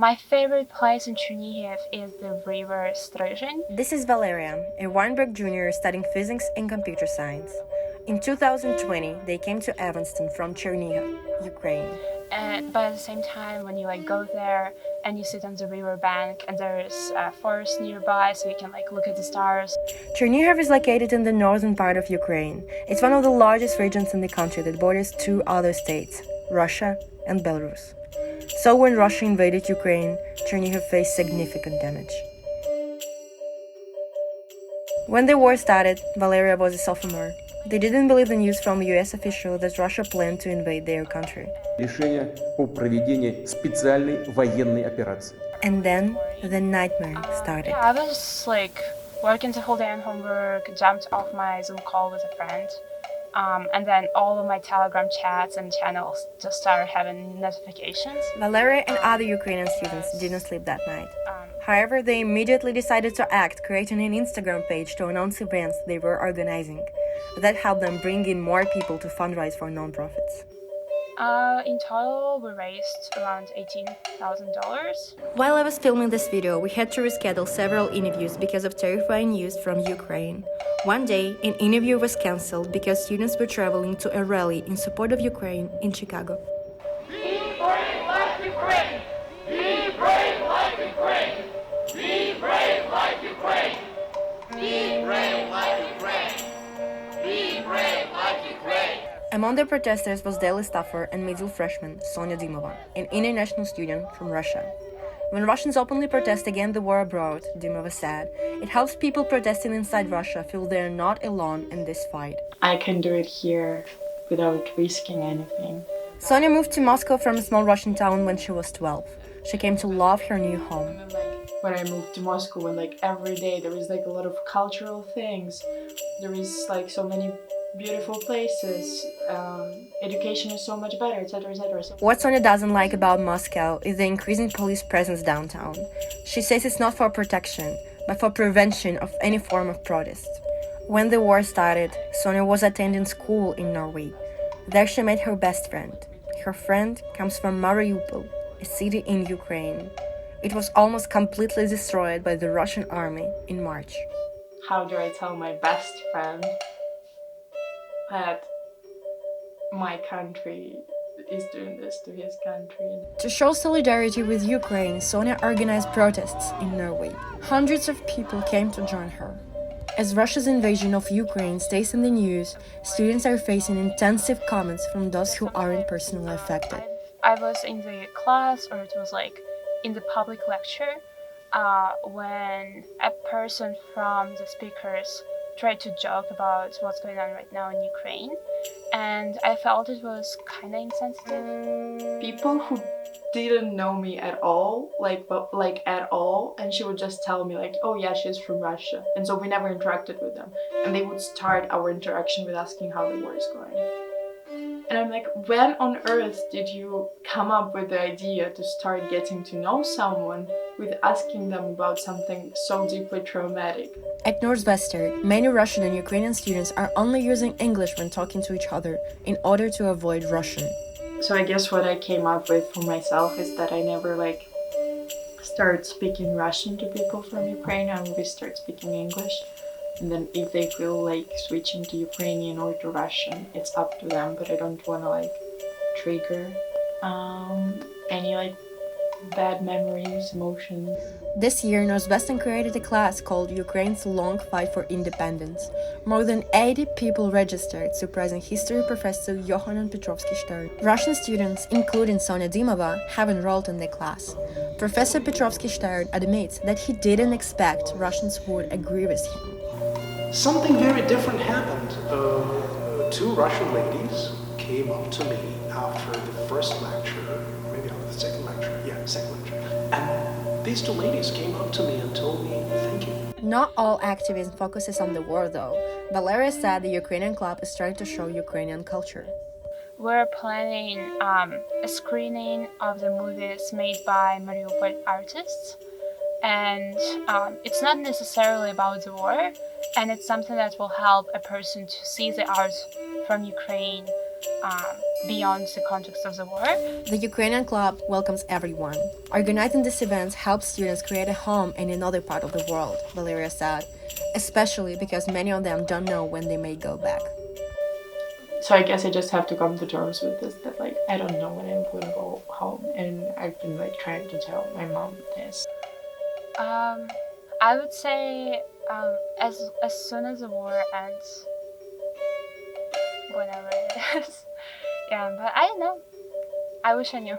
My favorite place in Chernihiv is the river Strizhin. This is Valeria, a Weinberg junior studying physics and computer science. In 2020, they came to Evanston from Chernihiv, Ukraine. But at the same time, when you go there and you sit on the river bank and there's a forest nearby, so you can look at the stars. Chernihiv is located in the northern part of Ukraine. It's one of the largest regions in the country that borders two other states, Russia and Belarus. So when Russia invaded Ukraine, Chernihiv faced significant damage. When the war started, Valeria was a sophomore. They didn't believe the news from a US official that Russia planned to invade their country. Решение о проведении специальной военной операции. And then the nightmare started. I was working the whole day on homework, jumped off my Zoom call with a friend. And then all of my Telegram chats and channels just started having notifications. Valeria and other Ukrainian students didn't sleep that night. However, they immediately decided to act, creating an Instagram page to announce events they were organizing. That helped them bring in more people to fundraise for nonprofits. In total, we raised around $18,000. While I was filming this video, we had to reschedule several interviews because of terrifying news from Ukraine. One day, an interview was cancelled because students were traveling to a rally in support of Ukraine in Chicago. Be brave like Ukraine! Be brave like Ukraine! Be brave like Ukraine! Be brave like Ukraine! Be brave like Ukraine! Among the protesters was daily staffer and middle freshman Sonia Dimova, an international student from Russia. When Russians openly protest against the war abroad, Dimova said, it helps people protesting inside Russia feel they are not alone in this fight. I can do it here without risking anything. Sonia moved to Moscow from a small Russian town when she was 12. She came to love her new home. When I moved to Moscow, when every day there is a lot of cultural things, there is so many beautiful places, education is so much better, etc., etc. What Sonia doesn't like about Moscow is the increasing police presence downtown. She says it's not for protection, but for prevention of any form of protest. When the war started, Sonia was attending school in Norway. There she met her best friend. Her friend comes from Mariupol, a city in Ukraine. It was almost completely destroyed by the Russian army in March. How do I tell my best friend that my country is doing this to his country? To show solidarity with Ukraine, Sonia organized protests in Norway. Hundreds of people came to join her. As Russia's invasion of Ukraine stays in the news, students are facing intensive comments from those who aren't personally affected. I was in the class, or it was in the public lecture, when a person from the speakers tried to joke about what's going on right now in Ukraine, and I felt it was kind of insensitive. People who didn't know me at all, at all, and she would just tell me oh yeah, she's from Russia, and so we never interacted with them, and they would start our interaction with asking how the war is going. And I'm when on earth did you come up with the idea to start getting to know someone with asking them about something so deeply traumatic? At Northwestern, many Russian and Ukrainian students are only using English when talking to each other in order to avoid Russian. So I guess what I came up with for myself is that I never start speaking Russian to people from Ukraine. I always start speaking English. And then if they feel switching to Ukrainian or to Russian, it's up to them, but I don't want to trigger any bad memories, emotions. This year, Northwestern created a class called Ukraine's Long Fight for Independence. More than 80 people registered, surprising history professor Yohanan Petrovsky-Stern. Russian students, including Sonia Dimova, have enrolled in the class. Professor Petrovsky-Stern admits that he didn't expect Russians would agree with him. Something very different happened. Two Russian ladies came up to me after the first lecture, maybe after the second lecture. Yeah, second lecture. And these two ladies came up to me and told me, thank you. Not all activism focuses on the war, though. Valeria said the Ukrainian club is trying to show Ukrainian culture. We're planning a screening of the movies made by Mariupol artists. And it's not necessarily about the war, and it's something that will help a person to see the art from Ukraine beyond the context of the war. The Ukrainian club welcomes everyone. Organizing these events helps students create a home in another part of the world, Valeria said, especially because many of them don't know when they may go back. So I guess I just have to come to terms with this, that like I don't know when I'm gonna go home, and I've been like trying to tell my mom this. I would say as soon as the war ends, whenever it is. Yeah, but I don't know. I wish I knew.